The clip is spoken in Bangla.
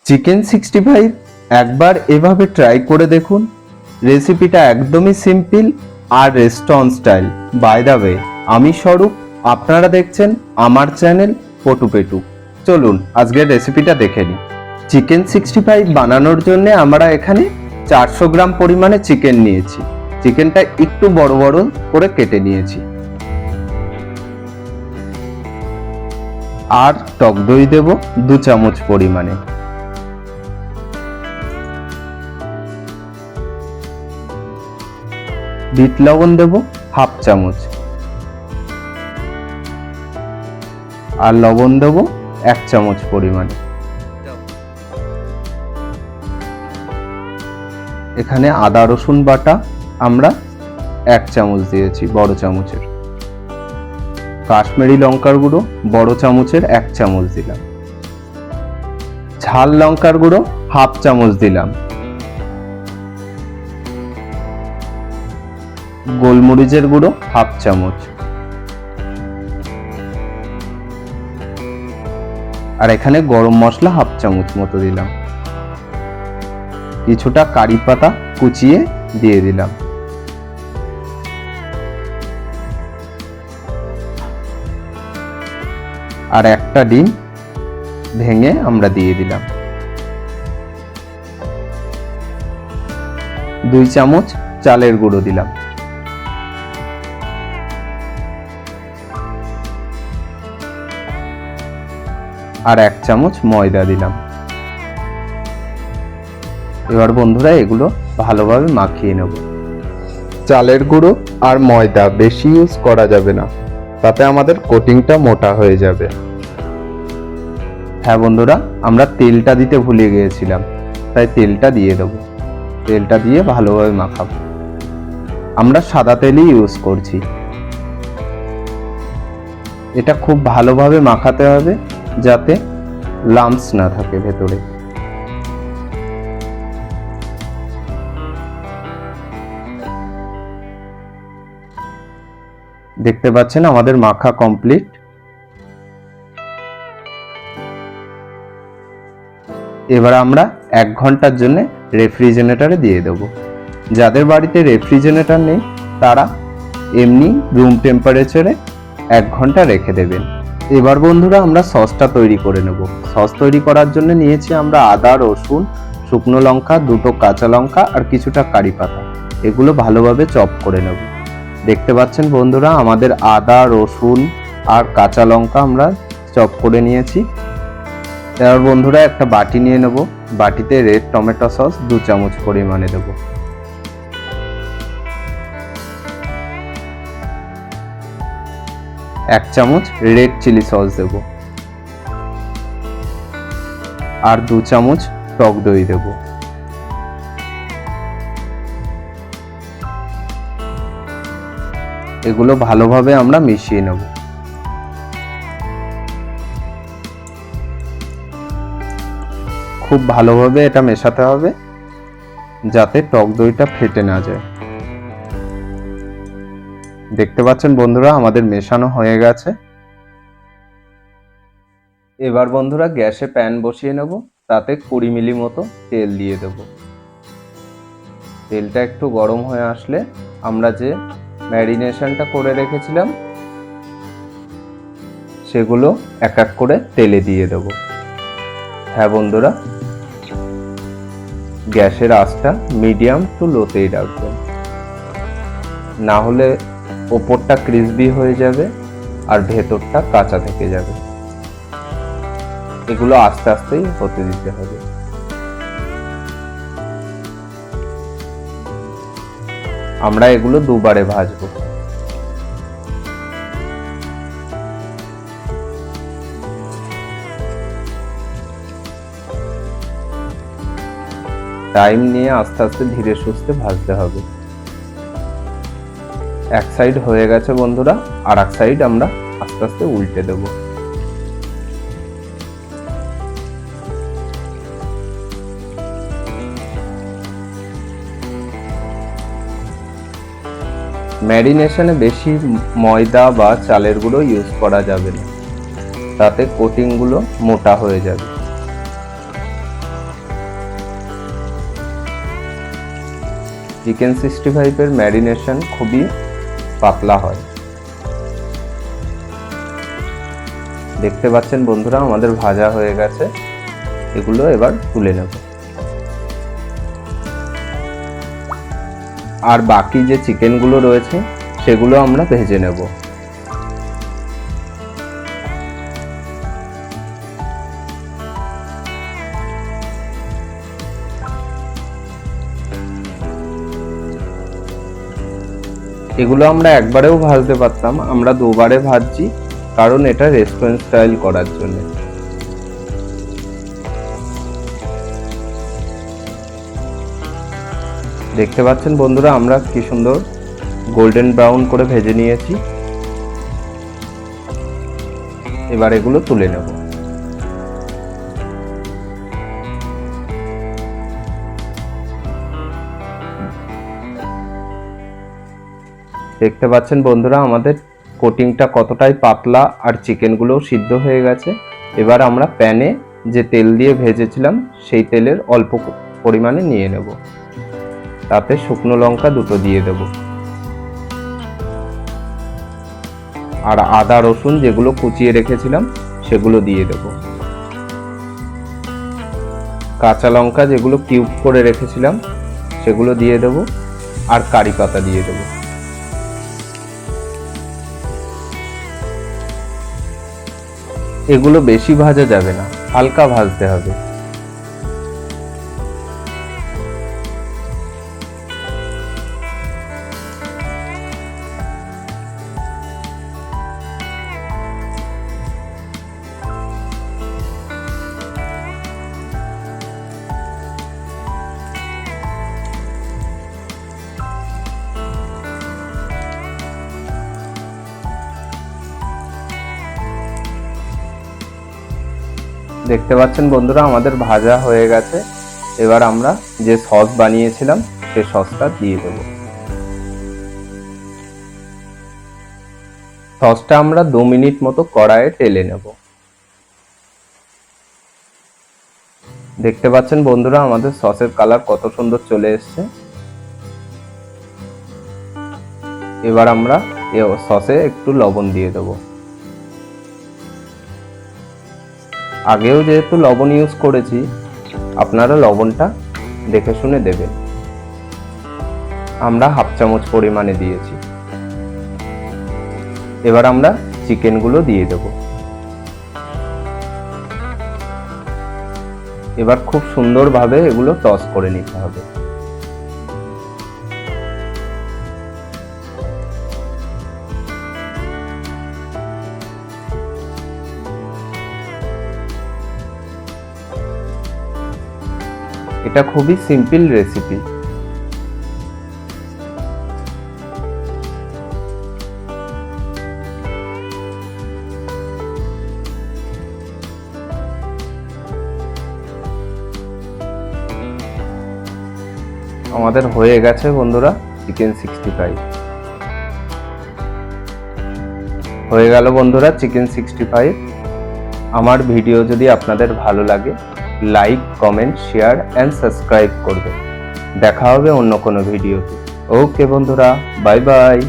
চিকেন 65 একবার এভাবে ট্রাই করে দেখুন। রেসিপিটা একদমই সিম্পল আর restaurant style. By the way, আমি স্বরূপ, আপনারা দেখছেন আমার চ্যানেল পটু পেটু। চলুন আজকের রেসিপিটা দেখে নিই। চিকেন 65 বানানোর জন্য আমরা এখানে 400 গ্রাম পরিমাণে চিকেন নিয়েছি। চিকেনটা একটু বড় বড় করে কেটে নিয়েছি। আর টক দই দেব 2 চামচ পরিমাণে। বিট লবণ দেব হাফ চামচ, আর লবণ দেব 1 চামচ পরিমাণে। এখানে আদা রসুন বাটা আমরা 1 চামচ দিয়েছি, বড় চামচের। কাশ্মীরি লঙ্কার গুঁড়ো বড় চামচের 1 চামচ দিলাম। ঝাল লঙ্কার গুঁড়ো হাফ চামচ দিলাম। গোলমরিচের গুঁড়ো হাফ চামচ, আর এখানে গরম মশলা হাফ চামচ মতো দিলাম। কিছুটা কারি পাতা কুচিয়ে দিয়ে দিলাম। আর একটা ডিম ভেঙে আমরা দিয়ে দিলাম। 2 চামচ চালের গুঁড়ো দিলাম। আর 1 চামচ ময়দা দিলাম। এবার বন্ধুরা এগুলো ভালোভাবে মাখিয়ে নেব। চালের গুঁড়ো আর ময়দা বেশি ইউজ করা যাবে না, তাতে আমাদের কোটিংটা মোটা হয়ে যাবে। হ্যাঁ বন্ধুরা, আমরা তেলটা দিতে ভুলে গিয়েছিলাম, তাই তেলটা দিয়ে দেব। তেলটা দিয়ে ভালোভাবে মাখাবো। আমরা সাদা তেলই ইউজ করছি। এটা খুব ভালোভাবে মাখাতে হবে যাতে লাম্পস না থাকে ভেতরে। দেখতে পাচ্ছেন আমাদের মাখা কমপ্লিট। এবার আমরা 1 ঘন্টার জন্য রেফ্রিজারেটরে দিয়ে দেব। যাদের বাড়িতে রেফ্রিজারেটর নেই তারা এমনি রুম টেম্পারেচারে 1 ঘন্টা রেখে দেবেন। এবার বন্ধুরা আমরা সসটা তৈরি করে নেব। সস তৈরি করার জন্য নিয়েছি আমরা আদা, রসুন, শুকনো লঙ্কা, 2টো কাঁচা লঙ্কা আর কিছুটা কারি পাতা। এগুলো ভালোভাবে চপ করে নেব। দেখতে পাচ্ছেন বন্ধুরা আমাদের আদা, রসুন আর কাঁচা লঙ্কা আমরা চপ করে নিয়েছি। এবার বন্ধুরা একটা বাটি নিয়ে নেব। বাটিতে রেড টমেটো সস 2 চামচ পরিমাণে দেব। এক চামচ রেড চিলি সস দেব। আর 2 চামচ টক দই দেব। এগুলো ভালোভাবে আমরা মিশিয়ে নেব। খুব ভালোভাবে এটা মেশাতে হবে যাতে টক দইটা ফেটে না যায়। দেখতে পাচ্ছেন বন্ধুরা আমাদের মেশানো হয়ে গেছে। এবার বন্ধুরা গ্যাসে প্যান বসিয়ে নেব। তাতে 20 মিলি মতো তেল দিয়ে দেব। তেলটা একটু গরম হয়ে আসলে আমরা যে ম্যারিনেশনটা করে রেখেছিলাম সেগুলো এক এক করে তেলে দিয়ে দেব। হ্যাঁ বন্ধুরা, গ্যাসের আঁচটা মিডিয়াম টু লোতেই রাখবেন, না হলে ওপরটা ক্রিসপি হয়ে যাবে আর ভেতরটা কাঁচা থেকে যাবে। এগুলো আস্তে আস্তেই হতে দিতে হবে। আমরা এগুলো 2 বারে ভাজবো। টাইম নিয়ে আস্তে আস্তে ধীরে সুস্থে ভাজতে হবে। এক সাইড হয়ে গেছে বন্ধুরা, আর এক সাইড আমরা আস্তে আস্তে উল্টে দেব। ম্যারিনেশনে বেশি ময়দা বা চালের গুঁড়ো ইউজ করা যাবে না, তাতে কোটিংগুলো মোটা হয়ে যাবে। চিকেন 65-এর ম্যারিনেশন খুবই পাতলা হয়। দেখতে পাচ্ছেন বন্ধুরা আমাদের ভাজা হয়ে গেছে, এগুলো এবার তুলে নেব। আর বাকি যে চিকেনগুলো রয়েছে সেগুলো আমরা ভেজে নেব। এগুলো আমরা একবারেও ভাজতে পারতাম, আমরা দুবারে ভাজছি, কারণ এটা রেস্টুরেন্ট স্টাইল করার জন্য। দেখতে পাচ্ছেন বন্ধুরা আমরা কি সুন্দর গোল্ডেন ব্রাউন করে ভেজে নিয়েছি। এবার এগুলো তুলে নেব। দেখতে পাচ্ছেন বন্ধুরা আমাদের কোটিংটা কতটাই পাতলা আর চিকেনগুলোও সিদ্ধ হয়ে গেছে। এবার আমরা প্যানে যে তেল দিয়ে ভেজেছিলাম সেই তেলের অল্প পরিমাণে নিয়ে নেব, তাতে শুকনো লঙ্কা দুটো দিয়ে দেব, আর আদা রসুন যেগুলো কুচিয়ে রেখেছিলাম সেগুলো দিয়ে দেব, কাঁচা লঙ্কা যেগুলো কিউব করে রেখেছিলাম সেগুলো দিয়ে দেব, আর কারি পাতা দিয়ে দেব। এগুলো বেশি ভাজা যাবে না, হালকা ভাজতে হবে। দেখতে পাচ্ছেন বন্ধুরা আমাদের ভাজা হয়ে গেছে। এবার আমরা যে সস বানিয়েছিলাম সেই সসটা দিয়ে দেব। সসটা আমরা 2 মিনিট মতো কড়াইয়ে টেলে নেব। দেখতে পাচ্ছেন বন্ধুরা আমাদের সসের কালার কত সুন্দর চলে এসেছে। এবার আমরা এই সসে একটু লবণ দিয়ে দেব। আগেও যেহেতু লবণ ইউজ করেছি, আপনারা লবণটা দেখে শুনে দেবেন। আমরা হাফ চামচ পরিমাণে দিয়েছি। এবার আমরা চিকেনগুলো দিয়ে দেব। এবার খুব সুন্দরভাবে এগুলো টস করে নিতে হবে। এটা খুবই সিম্পল রেসিপি। আমাদের হয়ে গেছে বন্ধুরা চিকেন 65। হয়ে গেল বন্ধুরা চিকেন 65। আমার ভিডিও যদি আপনাদের ভালো লাগে, like, comment, share and subscribe করবেন। দেখা হবে অন্য কোনো ভিডিওতে। ওকে বন্ধুরা, বাই বাই।